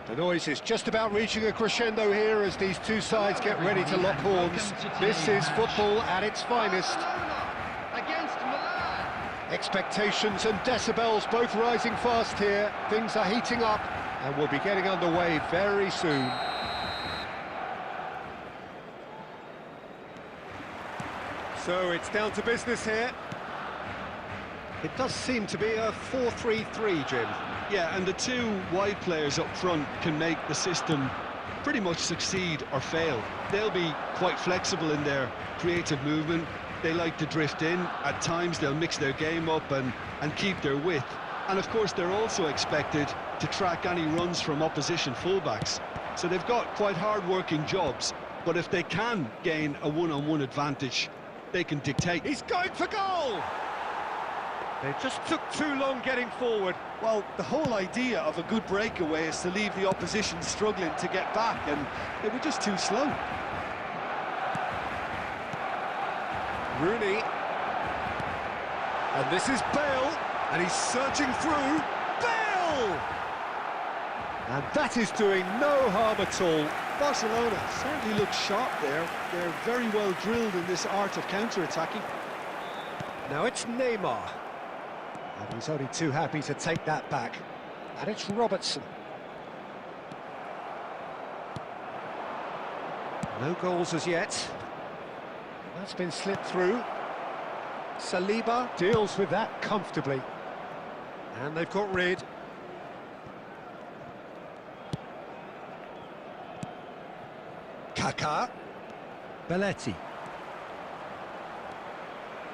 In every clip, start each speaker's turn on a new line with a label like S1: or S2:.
S1: The noise is just about reaching a crescendo here as these two sides get ready to lock horns. This is football at its finest.
S2: Against Milan.
S1: Expectations and decibels both rising fast here. Things are heating up and we'll be getting underway very soon. So it's down to business here. It does seem to be a 4-3-3, Jim.
S3: Yeah, and the two wide players up front can make the system pretty much succeed or fail. They'll be quite flexible in their creative movement. They like to drift in. At times they'll mix their game up and keep their width. And of course they're also expected to track any runs from opposition fullbacks. So they've got quite hard-working jobs, but if they can gain a one-on-one advantage, they can dictate.
S1: He's going for goal! They just took too long getting forward.
S4: Well, the whole idea of a good breakaway is to leave the opposition struggling to get back, and they were just too slow.
S1: Rooney. And this is Bale, and he's searching through. Bale! And that is doing no harm at all.
S4: Barcelona certainly look sharp there. They're very well drilled in this art of counter-attacking.
S1: Now it's Neymar. And he's only too happy to take that back. And it's Robertson. No goals as yet. That's been slipped through. Saliba deals with that comfortably. And they've got rid. Kaká. Belletti.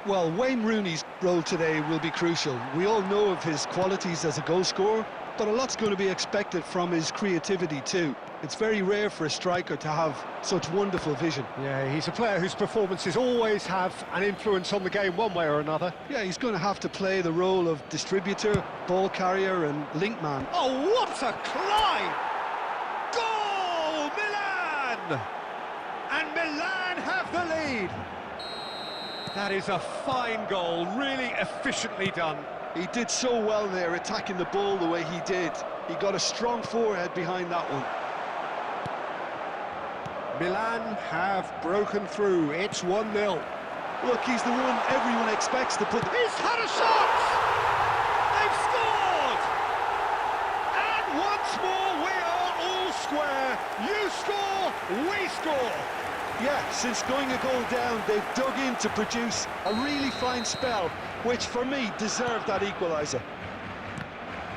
S3: Well, Wayne Rooney's role today will be crucial. We all know of his qualities as a goal scorer, but a lot's going to be expected from his creativity too. It's very rare for a striker to have such wonderful vision.
S1: Yeah, he's a player whose performances always have an influence on the game one way or another.
S3: Yeah, he's going to have to play the role of distributor, ball carrier and link man.
S1: Oh, what a climb! Goal, Milan! And Milan have the lead. That is a fine goal, really efficiently done.
S3: He did so well there, attacking the ball the way he did. He got a strong forehead behind that one.
S1: Milan have broken through. It's 1-0.
S3: Look, he's the one everyone expects to put...
S1: He's had a shot! They've scored! And once more we are all square. You score, we score.
S3: Yeah, since going a goal down, they've dug in to produce a really fine spell, which for me deserved that equaliser.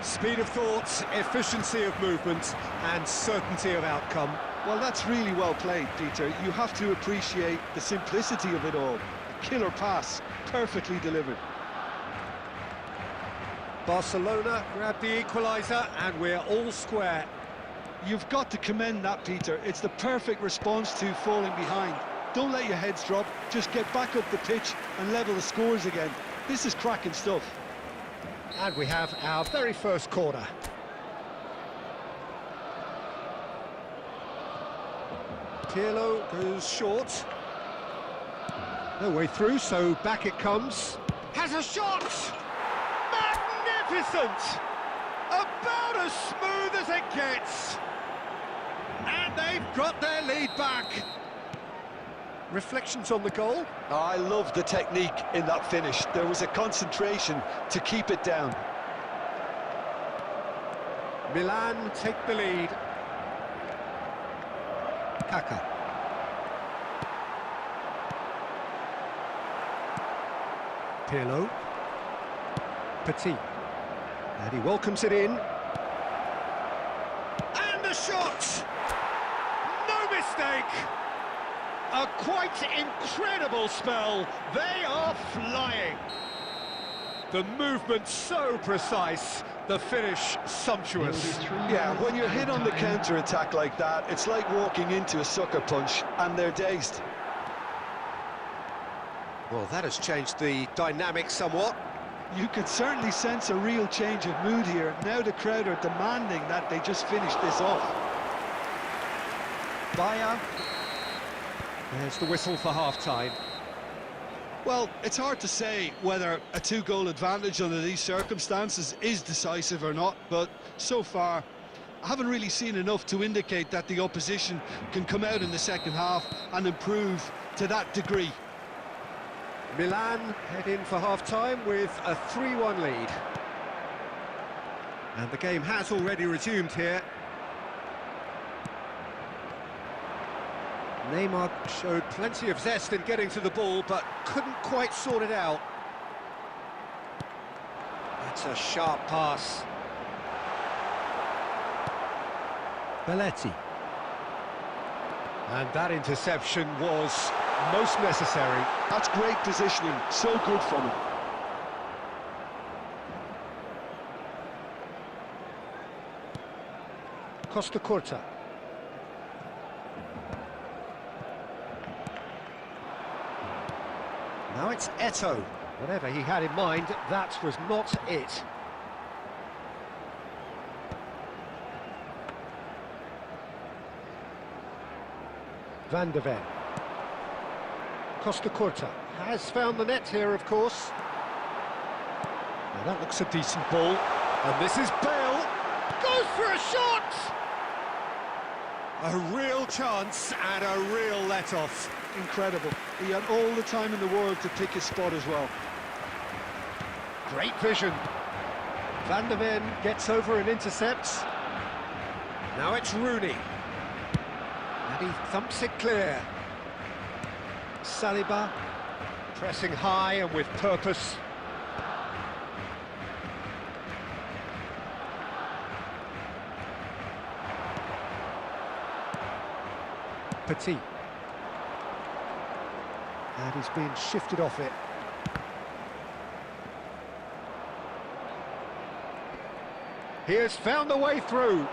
S1: Speed of thought, efficiency of movement and certainty of outcome.
S3: Well, that's really well played, Peter. You have to appreciate the simplicity of it all. Killer pass, perfectly delivered.
S1: Barcelona grab the equaliser and we're all square.
S3: You've got to commend that, Peter. It's the perfect response to falling behind. Don't let your heads drop, just get back up the pitch and level the scores again. This is cracking stuff.
S1: And we have our very first corner. Pirlo goes short. No way through, so back it comes. Has a shot! Magnificent! About as smooth as it gets. And they've got their lead back. Reflections on the goal?
S3: Oh, I love the technique in that finish. There was a concentration to keep it down.
S1: Milan take the lead. Kaká. Pirlo. Petit. And he welcomes it in. And the shot! No mistake! A quite incredible spell. They are flying. The movement so precise, the finish sumptuous.
S3: Yeah, when you're hit on the counter-attack like that, it's like walking into a sucker punch, and they're dazed.
S1: Well, that has changed the dynamic somewhat.
S3: You could certainly sense a real change of mood here. Now the crowd are demanding that they just finish this off.
S1: Bayer. There's the whistle for half-time.
S3: Well, it's hard to say whether a two-goal advantage under these circumstances is decisive or not, but so far, I haven't really seen enough to indicate that the opposition can come out in the second half and improve to that degree.
S1: Milan head in for half-time with a 3-1 lead. And the game has already resumed here. Neymar showed plenty of zest in getting to the ball, but couldn't quite sort it out. That's a sharp pass. Belletti. And that interception was most necessary.
S3: That's great positioning, so good from him.
S1: Costa Curta. Now it's Eto'o. Whatever he had in mind, that was not it. Van de Ven. Costa Curta has found the net here, of course. Now that looks a decent ball. And this is Bale. Goes for a shot! A real chance and a real let-off.
S3: Incredible. He had all the time in the world to pick his spot as well.
S1: Great vision. Van de Ven gets over and intercepts. Now it's Rooney. And he thumps it clear. Saliba pressing high and with purpose. Petit. And he's being shifted off it. He has found the way through.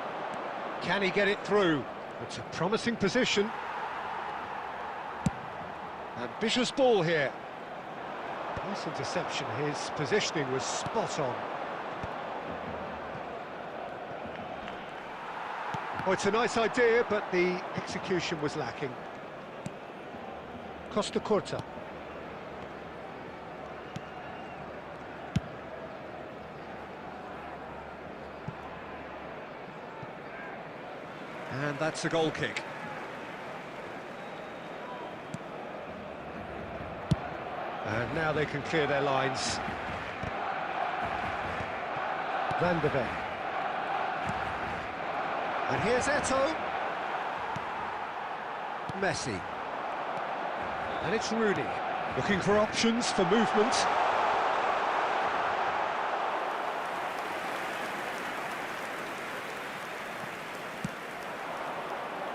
S1: Can he get it through? It's a promising position. Ambitious ball here. Nice interception. His positioning was spot on. Oh, it's a nice idea, but the execution was lacking. Costa Curta. And that's a goal kick. And now they can clear their lines. Van de Ven. And here's Eto'o. Messi. And it's Rooney, looking for options for movement.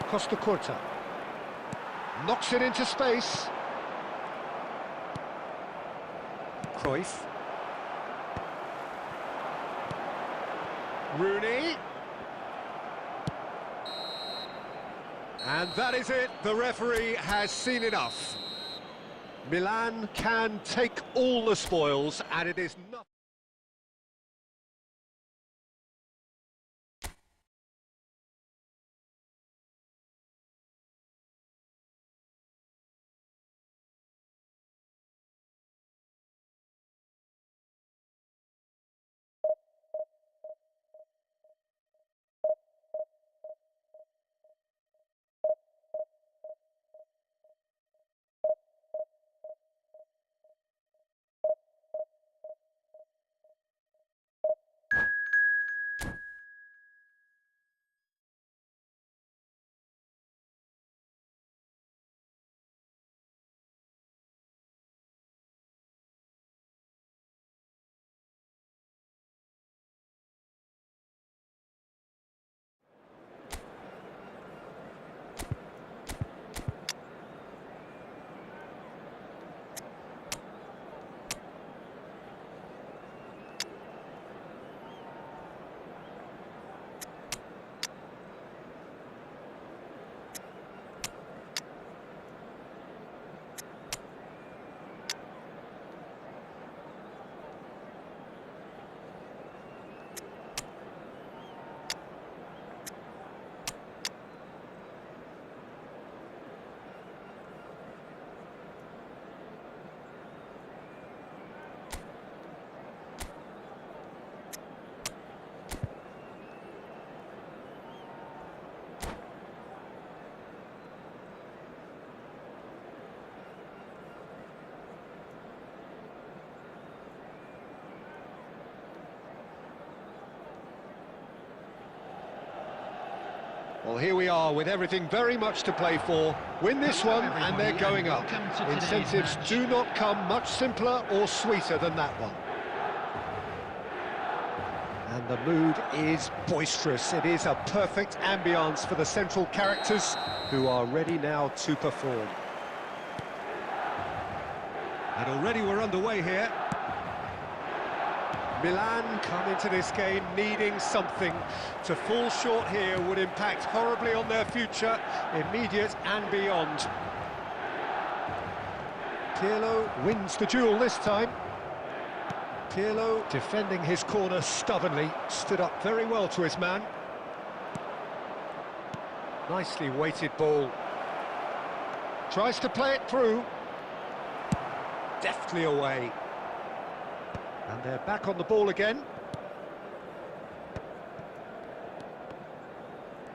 S1: Costa Curta. Knocks it into space. Cruyff. Rooney. And that is it. The referee has seen enough. Milan can take all the spoils, and it is nothing. Well, here we are with everything very much to play for. Win this one and they're going up. Incentives do not come much simpler or sweeter than that one. And the mood is boisterous. It is a perfect ambience for the central characters who are ready now to perform. And already we're underway here. Milan come into this game needing something. To fall short here would impact horribly on their future, immediate and beyond. Pirlo wins the duel this time. Pirlo defending his corner stubbornly, stood up very well to his man. Nicely weighted ball. Tries to play it through. Deftly away. And they're back on the ball again.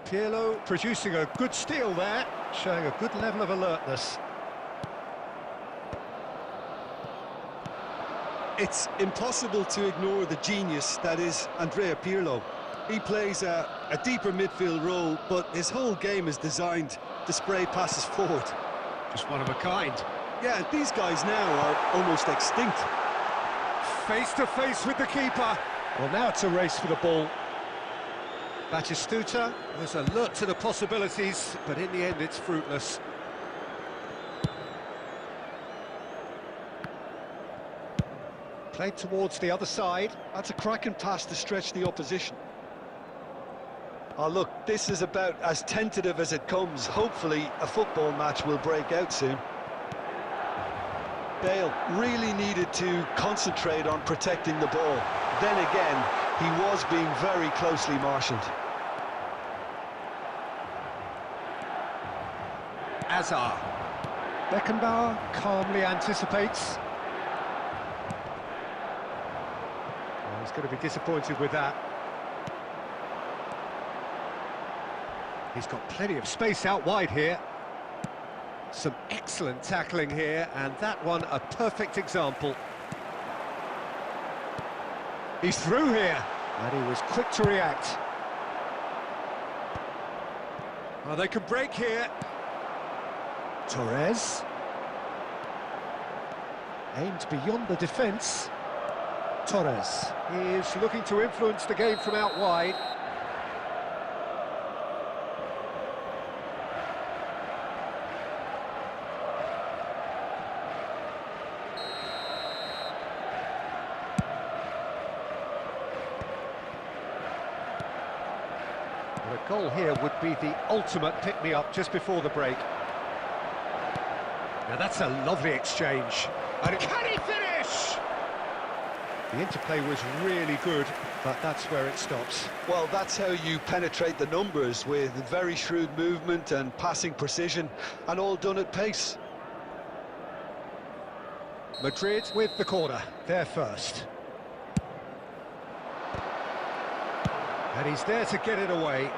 S1: Pirlo producing a good steal there, showing a good level of alertness.
S3: It's impossible to ignore the genius that is Andrea Pirlo. He plays a deeper midfield role, but his whole game is designed to spray passes forward.
S1: Just one of a kind.
S3: Yeah, these guys now are almost extinct.
S1: Face to face with the keeper. Well, now it's a race for the ball. Batistuta was alert to the possibilities, but in the end it's fruitless. Played towards the other side.
S3: That's a cracking pass to stretch the opposition. Oh, look, this is about as tentative as it comes. Hopefully a football match will break out soon. Bale really needed to concentrate on protecting the ball. Then again, he was being very closely marshalled.
S1: Hazard. Beckenbauer calmly anticipates. Well, he's going to be disappointed with that. He's got plenty of space out wide here. Some excellent tackling here, and that one a perfect example. He's through here, and he was quick to react. Well, they can break here. Torres. Aimed beyond the defence. Torres is looking to influence the game from out wide. A goal here would be the ultimate pick-me-up just before the break. Now that's a lovely exchange. And can he finish? The interplay was really good, but that's where it stops.
S3: Well, that's how you penetrate the numbers, with very shrewd movement and passing precision, and all done at pace.
S1: Madrid with the corner, they're first. And he's there to get it away.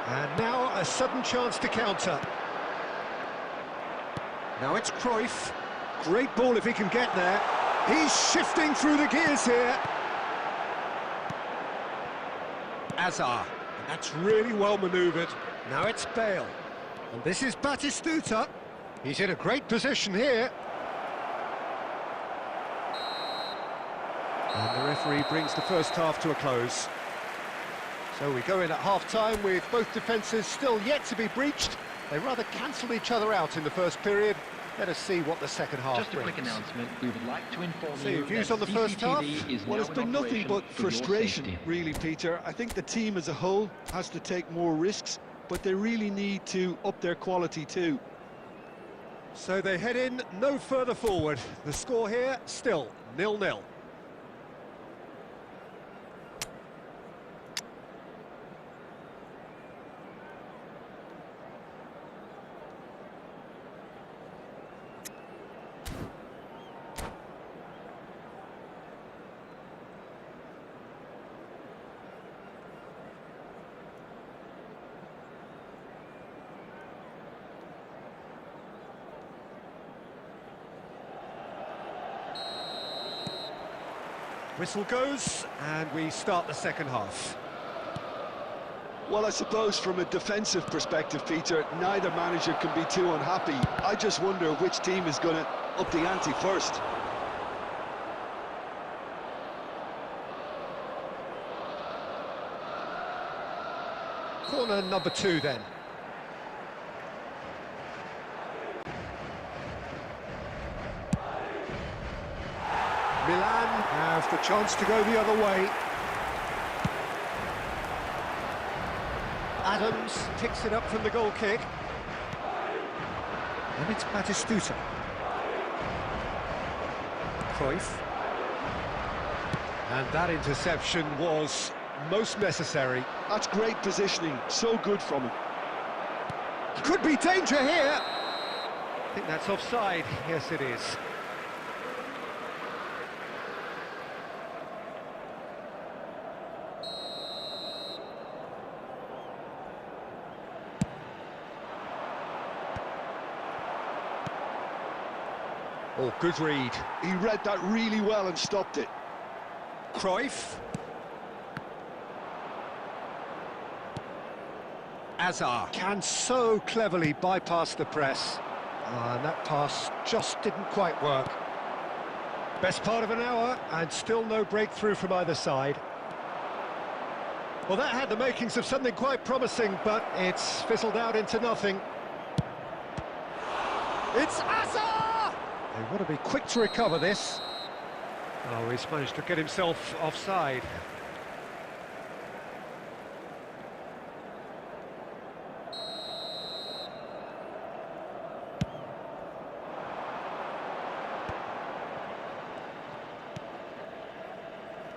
S1: And now a sudden chance to counter. Now it's Cruyff. Great ball if he can get there. He's shifting through the gears here. Hazard. And that's really well manoeuvred. Now it's Bale. And this is Batistuta. He's in a great position here. And the referee brings the first half to a close. So we go in at half-time with both defences still yet to be breached. They rather cancelled each other out in the first period. Let us see what the second half brings.
S2: Just a quick announcement, we would like to inform
S1: So
S2: you
S1: your views
S2: that
S1: on the first half?
S2: is
S3: Well,
S2: now
S3: it's
S2: in
S3: been nothing
S2: operation
S3: but
S2: for your
S3: frustration,
S2: safety.
S3: really, Peter. I think the team as a whole has to take more risks, but they really need to up their quality too.
S1: So they head in no further forward. The score here, still 0-0. Whistle goes, and we start the second half.
S3: Well, I suppose from a defensive perspective, Peter, neither manager can be too unhappy. I just wonder which team is going to up the ante first.
S1: Corner number 2 then. Milan have the chance to go the other way. Adams picks it up from the goal kick. And it's Batistuta. Cruyff. And that interception was most necessary.
S3: That's great positioning, so good from him.
S1: Could be danger here. I think that's offside. Yes, it is. Oh, good read.
S3: He read that really well and stopped it.
S1: Cruyff. Azar can so cleverly bypass the press. And that pass just didn't quite work. Best part of an hour, and still no breakthrough from either side. Well, that had the makings of something quite promising, but it's fizzled out into nothing. It's Azar! They want to be quick to recover this. Oh, he's managed to get himself offside.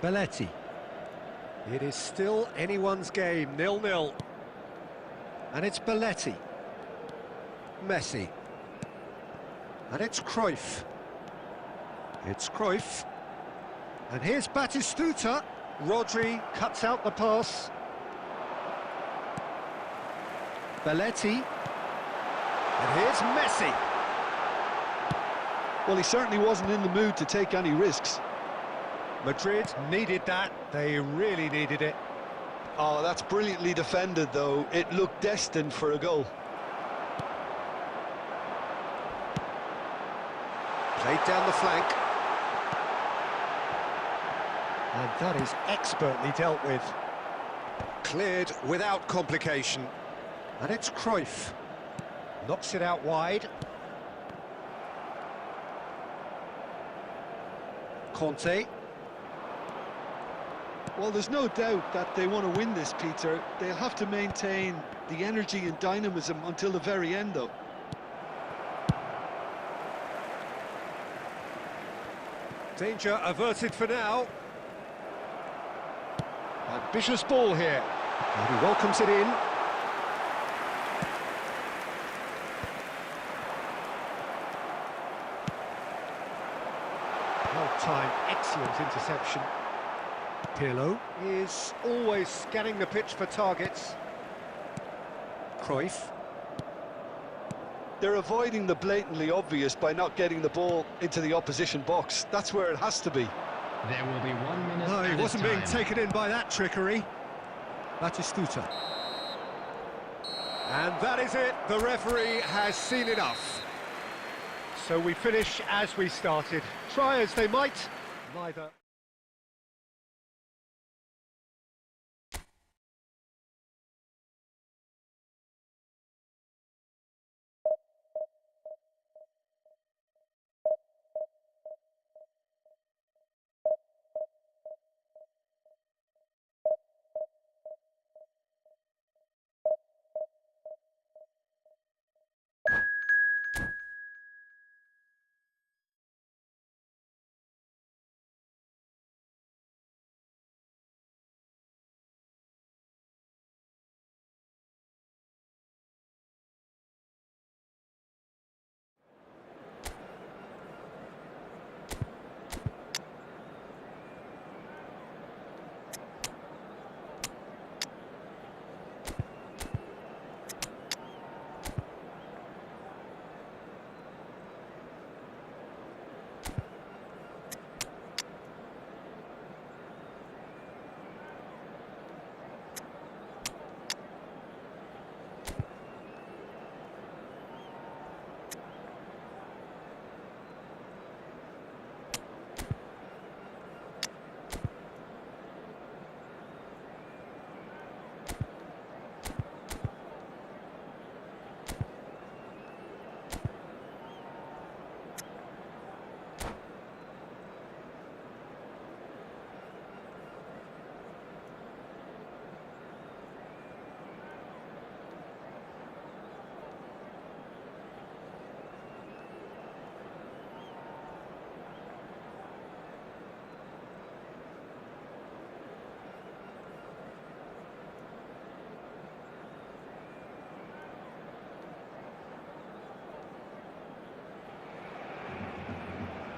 S1: Belletti. It is still anyone's game, 0-0. And it's Belletti. Messi. And it's Cruyff. It's Cruyff. And here's Batistuta. Rodri cuts out the pass. Belletti. And here's Messi.
S3: Well, he certainly wasn't in the mood to take any risks.
S1: Madrid needed that. They really needed it.
S3: Oh, that's brilliantly defended, though. It looked destined for a goal.
S1: Played down the flank. And that is expertly dealt with. Cleared without complication. And it's Cruyff. Knocks it out wide. Conte.
S3: Well, there's no doubt that they want to win this, Peter. They'll have to maintain the energy and dynamism until the very end, though.
S1: Danger averted for now. Ambitious ball here. And he welcomes it in. Well-timed, excellent interception. Pirlo is always scanning the pitch for targets. Cruyff.
S3: They're avoiding the blatantly obvious by not getting the ball into the opposition box. That's where it has to be.
S2: There will be 1 minute.
S1: No, he wasn't being taken in by that trickery. Batistuta. And that is it. The referee has seen enough. So we finish as we started. Try as they might, neither...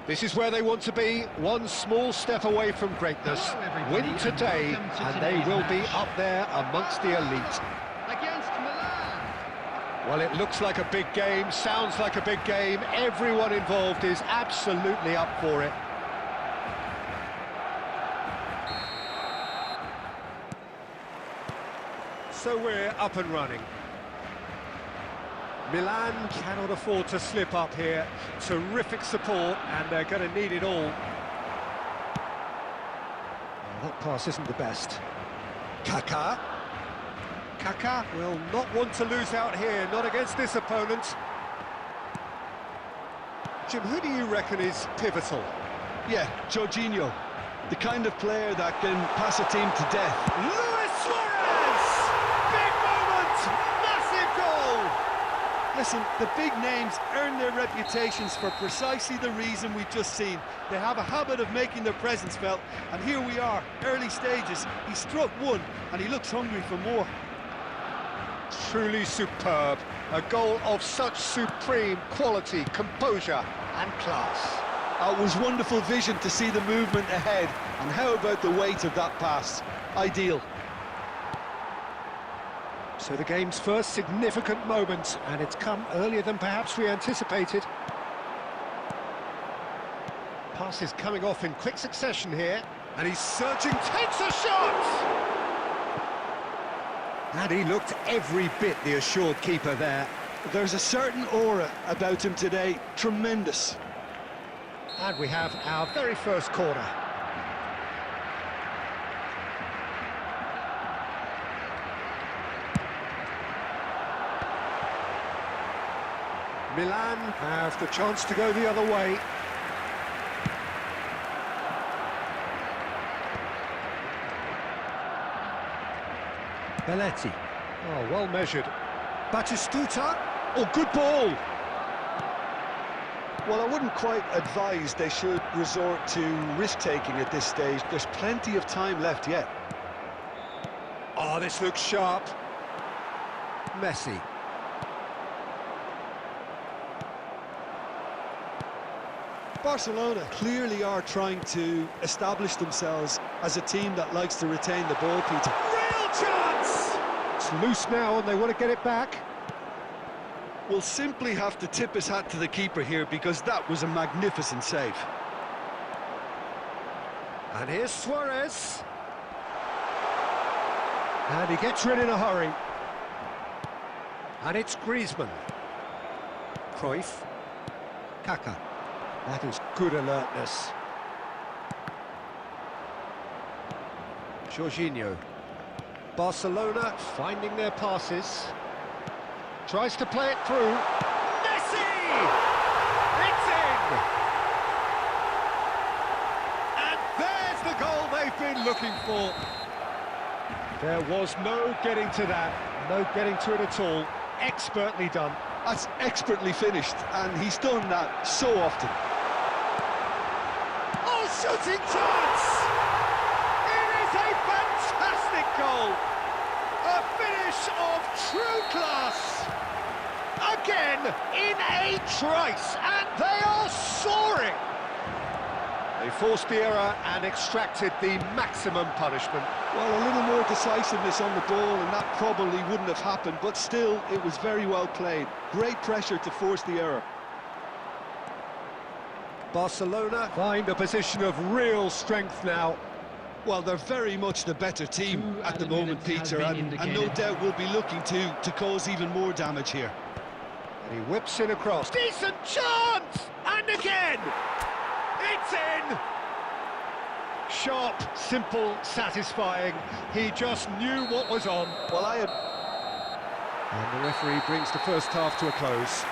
S1: This is where they want to be, one small step away from greatness.
S2: Hello, everybody,
S1: Win today,
S2: and welcome to
S1: and they
S2: today's
S1: will be
S2: match.
S1: up there amongst the elite.
S2: Against Milan.
S1: Well, it looks like a big game, sounds like a big game. Everyone involved is absolutely up for it. So we're up and running. Milan cannot afford to slip up here. Terrific support, and they're going to need it all. Oh, that pass isn't the best. Kaká. Kaká will not want to lose out here, not against this opponent. Jim, who do you reckon is pivotal?
S3: Yeah, Jorginho, the kind of player that can pass a team to death.
S1: Luis Suarez! Big moment! Massive goal!
S4: Listen, the big names earn their reputations for precisely the reason we've just seen. They have a habit of making their presence felt, and here we are, early stages. He struck one, and he looks hungry for more.
S1: Truly superb. A goal of such supreme quality, composure and class.
S3: It was wonderful vision to see the movement ahead, and how about the weight of that pass? Ideal.
S1: So the game's first significant moment, and it's come earlier than perhaps we anticipated. Pass is coming off in quick succession here, and he's searching, takes a shot! And he looked every bit the assured keeper there.
S3: There's a certain aura about him today, tremendous.
S1: And we have our very first corner. Milan have the chance to go the other way. Belletti. Oh, well measured. Batistuta. Oh, good ball.
S3: Well, I wouldn't quite advise they should resort to risk-taking at this stage. There's plenty of time left yet.
S1: Oh, this looks sharp. Messi.
S3: Barcelona clearly are trying to establish themselves as a team that likes to retain the ball, Peter.
S1: Real chance! It's loose now and they want to get it back.
S3: Will simply have to tip his hat to the keeper here, because that was a magnificent save.
S1: And here's Suarez. And he gets rid in a hurry. And it's Griezmann. Cruyff. Kaká. That is good alertness. Jorginho. Barcelona finding their passes. Tries to play it through. Messi! It's in! And there's the goal they've been looking for. There was no getting to that, no getting to it at all. Expertly done.
S3: That's expertly finished, and he's done that so often.
S1: Oh, shooting chance! It is a fantastic goal! A finish of true class! Again, in a trice, and they are soaring! They forced the error and extracted the maximum punishment.
S3: Well, a little more decisiveness on the ball, and that probably wouldn't have happened, but still, it was very well played. Great pressure to force the error.
S1: Barcelona find a position of real strength now.
S3: Well, they're very much the better team at the moment, Peter, and no doubt will be looking to cause even more damage here.
S1: And he whips in across. Decent chance! And again! It's in! Sharp, simple, satisfying. He just knew what was on.
S3: Well,
S1: And the referee brings the first half to a close.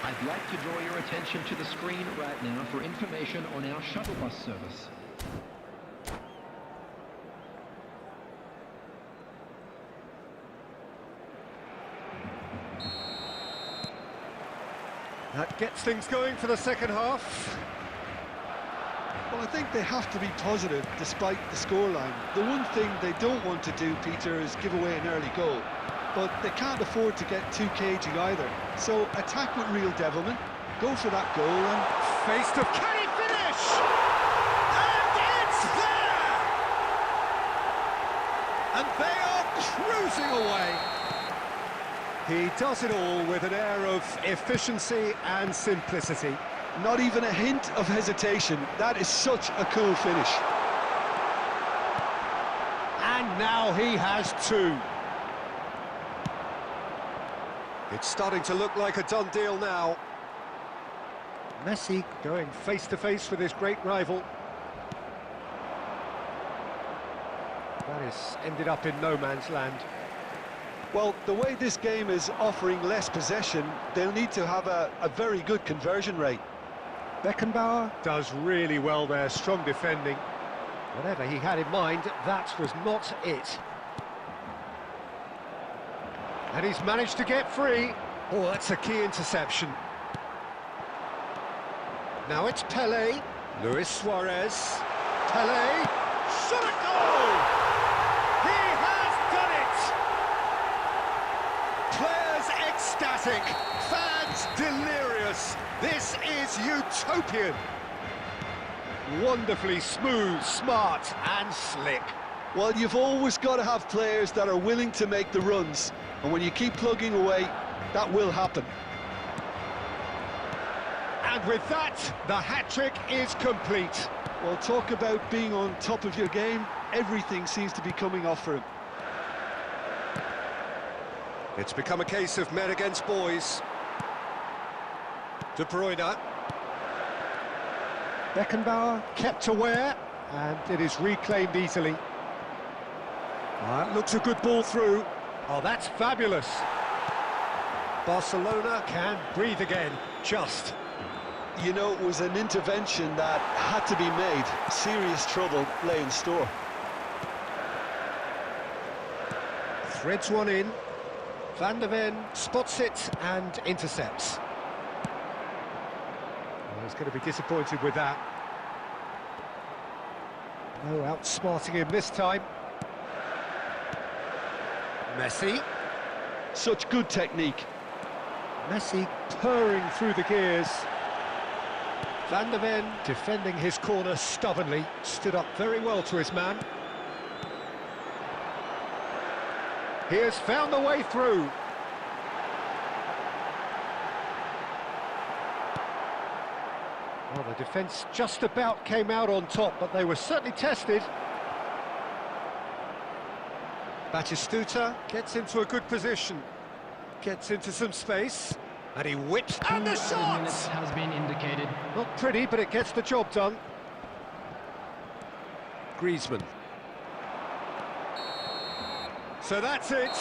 S5: I'd like to draw your attention to the screen right now for information on our shuttle bus service.
S1: That gets things going for the second half.
S3: Well, Well, I think they have to be positive despite the scoreline. The one thing they don't want to do, Peter, is give away an early goal. But they can't afford to get too cagey either. So attack with real devilment, go for that goal and...
S1: Face to... Can he finish? And it's there! And they are cruising away. He does it all with an air of efficiency and simplicity.
S3: Not even a hint of hesitation. That is such a cool finish.
S1: And now he has two. It's starting to look like a done deal now. Messi going face-to-face with his great rival. That has ended up in no man's land.
S3: Well, the way this game is offering less possession, they'll need to have a very good conversion rate.
S1: Beckenbauer does really well there, strong defending. Whatever he had in mind, that was not it. And he's managed to get free. Oh, that's a key interception. Now it's Pelé, Luis Suarez, Pelé, shot a goal! He has done it! Players ecstatic, fans delirious. This is utopian. Wonderfully smooth, smart and slick.
S3: Well, you've always got to have players that are willing to make the runs. And when you keep plugging away, that will happen.
S1: And with that, the hat-trick is complete.
S3: Well, talk about being on top of your game. Everything seems to be coming off for him.
S1: It's become a case of men against boys. De Bruyne. Beckenbauer kept aware, and it is reclaimed easily. That looks a good ball through. Oh, that's fabulous. Barcelona can breathe again, just.
S3: You know, it was an intervention that had to be made. Serious trouble lay in store.
S1: Threads one in. Van der Ven spots it and intercepts. Well, he's going to be disappointed with that. No outsmarting him this time. Messi.
S3: Such good technique.
S1: Messi purring through the gears. Van der Ven defending his corner stubbornly, stood up very well to his man. He has found the way through. Well, the defence just about came out on top, but they were certainly tested. Batistuta gets into a good position, gets into some space, and he whips, and the shot!
S5: Minutes has been indicated.
S1: Not pretty, but it gets the job done. Griezmann. So that's it.